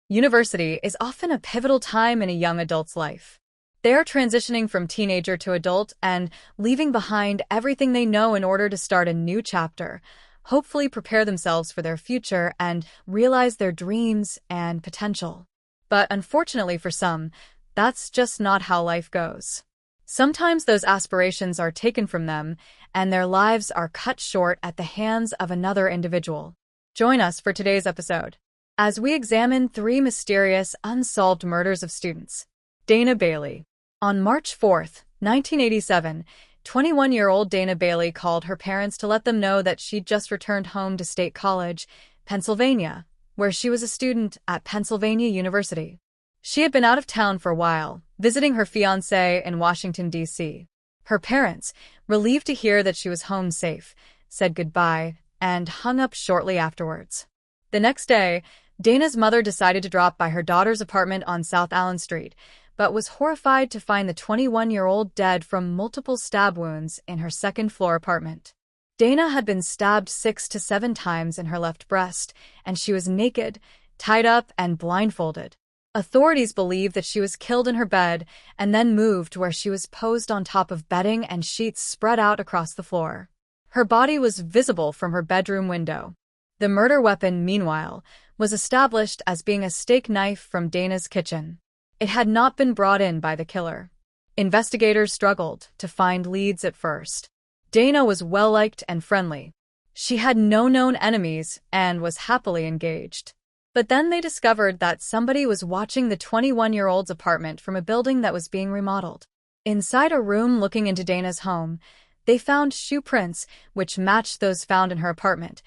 University is often a pivotal time in a young adult's life. They are transitioning from teenager to adult and leaving behind everything they know in order to start a new chapter, hopefully prepare themselves for their future and realize their dreams and potential. But unfortunately for some, that's just not how life goes. Sometimes those aspirations are taken from them, and their lives are cut short at the hands of another individual. Join us for today's episode as we examine three mysterious, unsolved murders of students. Dana Bailey. On March 4, 1987, 21-year-old Dana Bailey called her parents to let them know that she'd just returned home to State College, Pennsylvania, where she was a student at Pennsylvania University. She had been out of town for a while, visiting her fiancé in Washington, D.C. Her parents, relieved to hear that she was home safe, said goodbye and hung up shortly afterwards. The next day, Dana's mother decided to drop by her daughter's apartment on South Allen Street, but was horrified to find the 21-year-old dead from multiple stab wounds in her second-floor apartment. Dana had been stabbed 6 to 7 times in her left breast, and she was naked, tied up, and blindfolded. Authorities believe that she was killed in her bed and then moved where she was posed on top of bedding and sheets spread out across the floor. Her body was visible from her bedroom window. The murder weapon, meanwhile, was established as being a steak knife from Dana's kitchen. It had not been brought in by the killer. Investigators struggled to find leads at first. Dana was well-liked and friendly. She had no known enemies and was happily engaged. But then they discovered that somebody was watching the 21-year-old's apartment from a building that was being remodeled. Inside a room looking into Dana's home, they found shoe prints which matched those found in her apartment.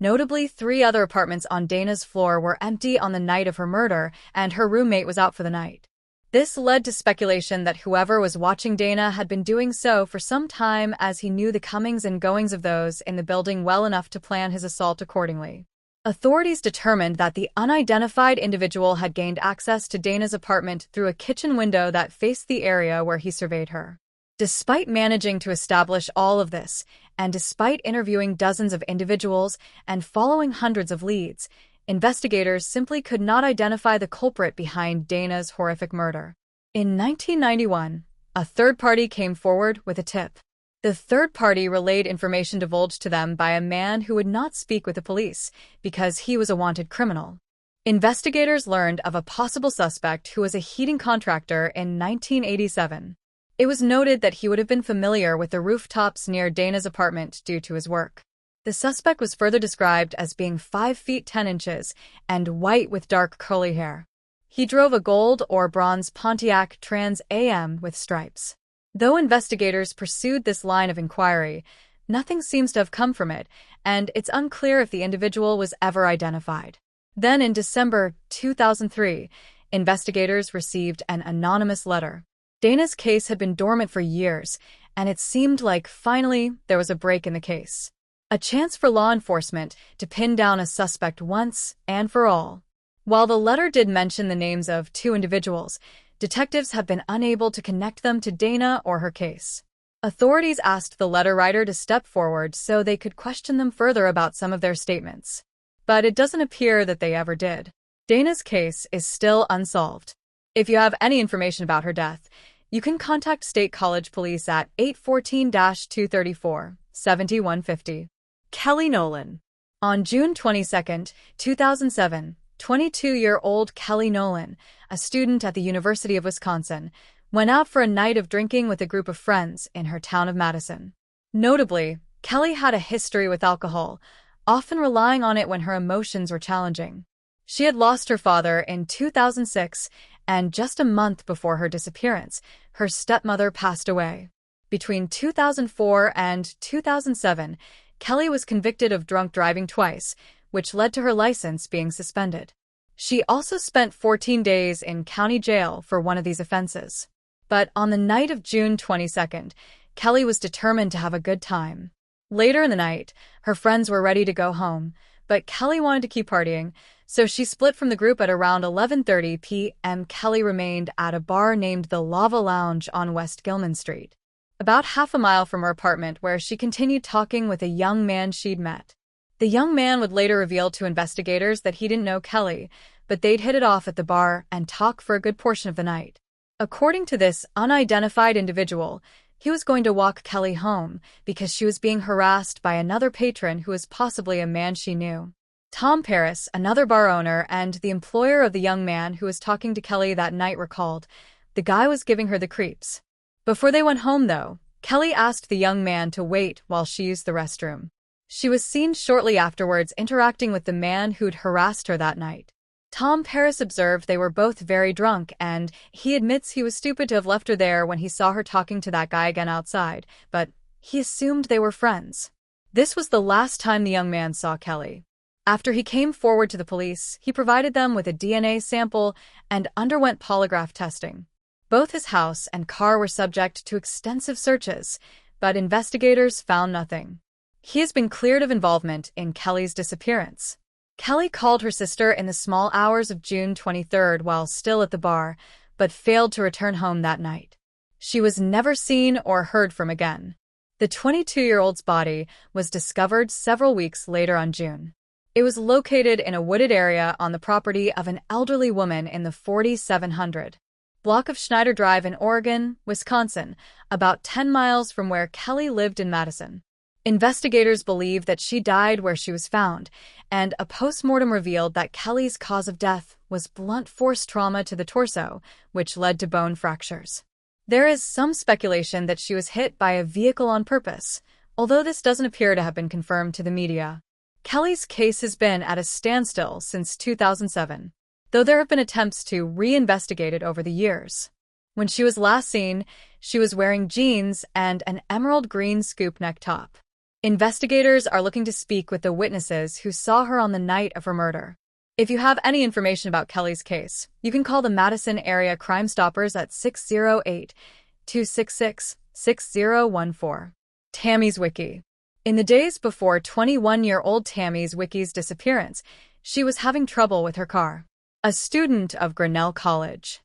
Notably, 3 other apartments on Dana's floor were empty on the night of her murder, and her roommate was out for the night. This led to speculation that whoever was watching Dana had been doing so for some time, as he knew the comings and goings of those in the building well enough to plan his assault accordingly. Authorities determined that the unidentified individual had gained access to Dana's apartment through a kitchen window that faced the area where he surveyed her. Despite managing to establish all of this, and despite interviewing dozens of individuals and following hundreds of leads, investigators simply could not identify the culprit behind Dana's horrific murder. In 1991, a third party came forward with a tip. The third party relayed information divulged to them by a man who would not speak with the police because he was a wanted criminal. Investigators learned of a possible suspect who was a heating contractor in 1987. It was noted that he would have been familiar with the rooftops near Dana's apartment due to his work. The suspect was further described as being 5 feet 10 inches and white with dark curly hair. He drove a gold or bronze Pontiac Trans Am with stripes. Though investigators pursued this line of inquiry, nothing seems to have come from it, and it's unclear if the individual was ever identified. Then in December 2003, investigators received an anonymous letter. Dana's case had been dormant for years, and it seemed like finally there was a break in the case. A chance for law enforcement to pin down a suspect once and for all. While the letter did mention the names of 2 individuals, detectives have been unable to connect them to Dana or her case. Authorities asked the letter writer to step forward so they could question them further about some of their statements. But it doesn't appear that they ever did. Dana's case is still unsolved. If you have any information about her death, you can contact State College Police at 814-234-7150. Kelly Nolan. On June 22, 2007, 22-year-old Kelly Nolan, a student at the University of Wisconsin, went out for a night of drinking with a group of friends in her town of Madison. Notably, Kelly had a history with alcohol, often relying on it when her emotions were challenging. She had lost her father in 2006, and just a month before her disappearance, her stepmother passed away. Between 2004 and 2007, Kelly was convicted of drunk driving twice, which led to her license being suspended. She also spent 14 days in county jail for one of these offenses. But on the night of June 22nd, Kelly was determined to have a good time. Later in the night, her friends were ready to go home, but Kelly wanted to keep partying, so she split from the group at around 11:30 p.m. Kelly remained at a bar named the Lava Lounge on West Gilman Street, about half a mile from her apartment, where she continued talking with a young man she'd met. The young man would later reveal to investigators that he didn't know Kelly, but they'd hit it off at the bar and talk for a good portion of the night. According to this unidentified individual, he was going to walk Kelly home because she was being harassed by another patron who was possibly a man she knew. Tom Paris, another bar owner and the employer of the young man who was talking to Kelly that night, recalled, "The guy was giving her the creeps." Before they went home, though, Kelly asked the young man to wait while she used the restroom. She was seen shortly afterwards interacting with the man who'd harassed her that night. Tom Paris observed they were both very drunk, and he admits he was stupid to have left her there when he saw her talking to that guy again outside, but he assumed they were friends. This was the last time the young man saw Kelly. After he came forward to the police, he provided them with a DNA sample and underwent polygraph testing. Both his house and car were subject to extensive searches, but investigators found nothing. He has been cleared of involvement in Kelly's disappearance. Kelly called her sister in the small hours of June 23rd while still at the bar, but failed to return home that night. She was never seen or heard from again. The 22-year-old's body was discovered several weeks later on June. It was located in a wooded area on the property of an elderly woman in the 4700 block of Schneider Drive in Oregon, Wisconsin, about 10 miles from where Kelly lived in Madison. Investigators believe that she died where she was found, and a post-mortem revealed that Kelly's cause of death was blunt force trauma to the torso, which led to bone fractures. There is some speculation that she was hit by a vehicle on purpose, although this doesn't appear to have been confirmed to the media. Kelly's case has been at a standstill since 2007, though there have been attempts to reinvestigate it over the years. When she was last seen, she was wearing jeans and an emerald green scoop neck top. Investigators are looking to speak with the witnesses who saw her on the night of her murder. If you have any information about Kelly's case, you can call the Madison Area Crime Stoppers at 608-266-6014. Tammy's Wiki. In the days before 21-year-old Tammy's Wiki's disappearance, she was having trouble with her car. A student of Grinnell College.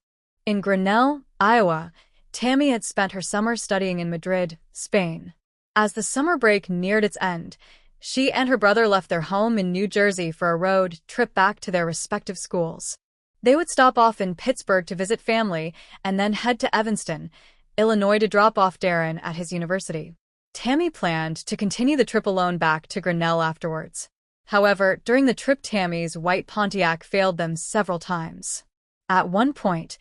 In Grinnell, Iowa, Tammy had spent her summer studying in Madrid, Spain. As the summer break neared its end, she and her brother left their home in New Jersey for a road trip back to their respective schools. They would stop off in Pittsburgh to visit family and then head to Evanston, Illinois to drop off Darren at his university. Tammy planned to continue the trip alone back to Grinnell afterwards. However, during the trip, Tammy's white Pontiac failed them several times. At one point,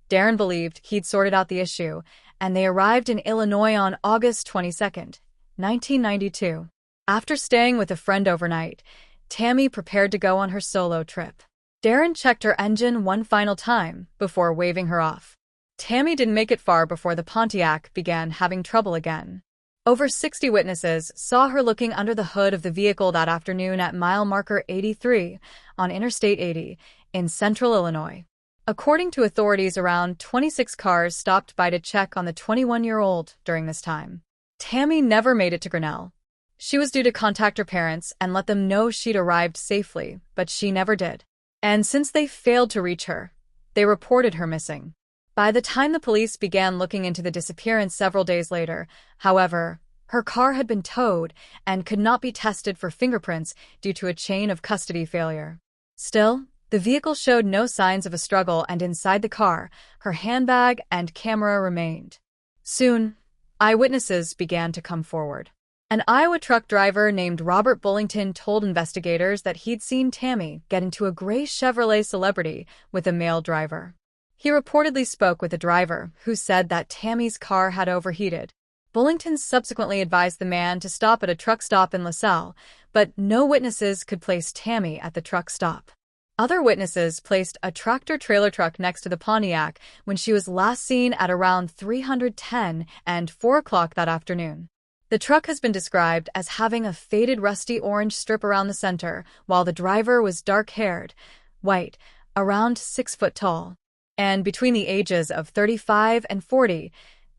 Darren believed he'd sorted out the issue, and they arrived in Illinois on August 22, 1992. After staying with a friend overnight, Tammy prepared to go on her solo trip. Darren checked her engine one final time before waving her off. Tammy didn't make it far before the Pontiac began having trouble again. Over 60 witnesses saw her looking under the hood of the vehicle that afternoon at mile marker 83 on Interstate 80 in central Illinois. According to authorities, around 26 cars stopped by to check on the 21-year-old during this time. Tammy never made it to Grinnell. She was due to contact her parents and let them know she'd arrived safely, but she never did. And since they failed to reach her, they reported her missing. By the time the police began looking into the disappearance several days later, however, her car had been towed and could not be tested for fingerprints due to a chain of custody failure. Still, the vehicle showed no signs of a struggle, and inside the car, her handbag and camera remained. Soon, eyewitnesses began to come forward. An Iowa truck driver named Robert Bullington told investigators that he'd seen Tammy get into a gray Chevrolet Celebrity with a male driver. He reportedly spoke with a driver who said that Tammy's car had overheated. Bullington subsequently advised the man to stop at a truck stop in LaSalle, but no witnesses could place Tammy at the truck stop. Other witnesses placed a tractor-trailer truck next to the Pontiac when she was last seen at around 3:10 and 4 o'clock that afternoon. The truck has been described as having a faded rusty orange strip around the center, while the driver was dark-haired, white, around 6 foot tall. And between the ages of 35 and 40,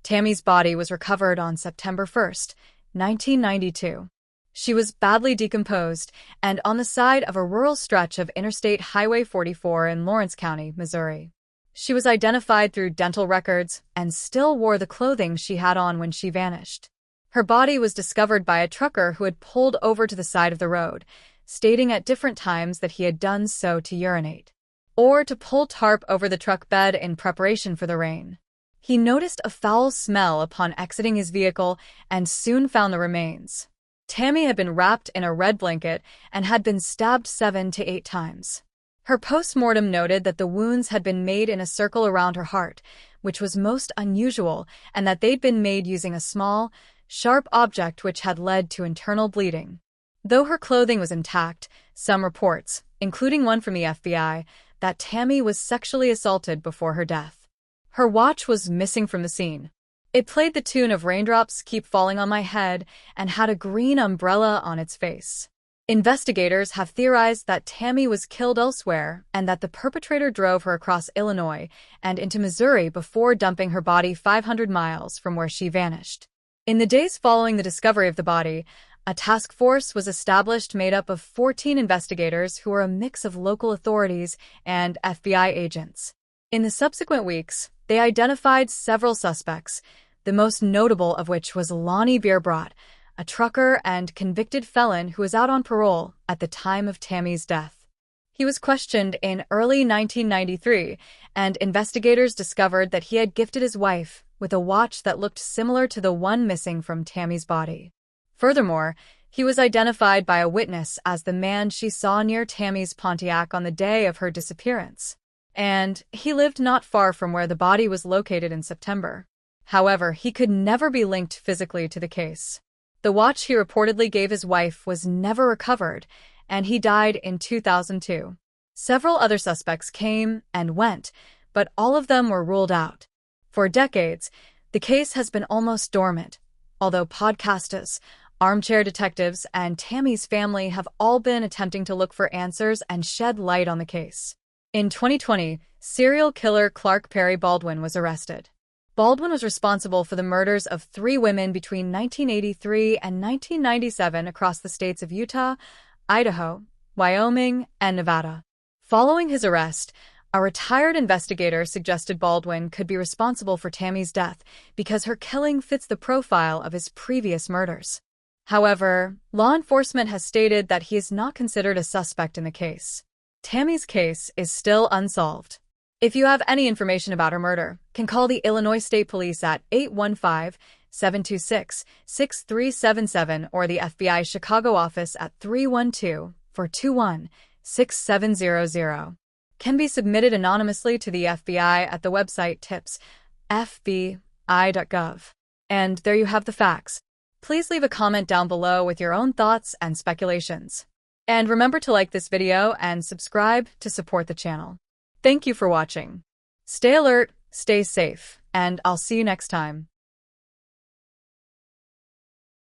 Tammy's body was recovered on September 1, 1992. She was badly decomposed and on the side of a rural stretch of Interstate Highway 44 in Lawrence County, Missouri. She was identified through dental records and still wore the clothing she had on when she vanished. Her body was discovered by a trucker who had pulled over to the side of the road, stating at different times that he had done so to urinate. or to pull tarp over the truck bed in preparation for the rain. He noticed a foul smell upon exiting his vehicle and soon found the remains. Tammy had been wrapped in a red blanket and had been stabbed 7 to 8 times. Her post-mortem noted that the wounds had been made in a circle around her heart, which was most unusual, and that they'd been made using a small, sharp object which had led to internal bleeding. Though her clothing was intact, some reports, including one from the FBI, that Tammy was sexually assaulted before her death. Her watch was missing from the scene. It played the tune of Raindrops Keep Falling on My Head and had a green umbrella on its face. Investigators have theorized that Tammy was killed elsewhere and that the perpetrator drove her across Illinois and into Missouri before dumping her body 500 miles from where she vanished. In the days following the discovery of the body, a task force was established made up of 14 investigators who were a mix of local authorities and FBI agents. In the subsequent weeks, they identified several suspects, the most notable of which was Lonnie Bierbrot, a trucker and convicted felon who was out on parole at the time of Tammy's death. He was questioned in early 1993, and investigators discovered that he had gifted his wife with a watch that looked similar to the one missing from Tammy's body. Furthermore, he was identified by a witness as the man she saw near Tammy's Pontiac on the day of her disappearance, and he lived not far from where the body was located in September. However, he could never be linked physically to the case. The watch he reportedly gave his wife was never recovered, and he died in 2002. Several other suspects came and went, but all of them were ruled out. For decades, the case has been almost dormant, although podcasters, armchair detectives, and Tammy's family have all been attempting to look for answers and shed light on the case. In 2020, serial killer Clark Perry Baldwin was arrested. Baldwin was responsible for the murders of 3 women between 1983 and 1997 across the states of Utah, Idaho, Wyoming, and Nevada. Following his arrest, a retired investigator suggested Baldwin could be responsible for Tammy's death because her killing fits the profile of his previous murders. However, law enforcement has stated that he is not considered a suspect in the case. Tammy's case is still unsolved. If you have any information about her murder, can call the Illinois State Police at 815-726-6377 or the FBI Chicago office at 312-421-6700. Can be submitted anonymously to the FBI at the website tips.fbi.gov. And there you have the facts. Please leave a comment down below with your own thoughts and speculations. And remember to like this video and subscribe to support the channel. Thank you for watching. Stay alert, stay safe, and I'll see you next time.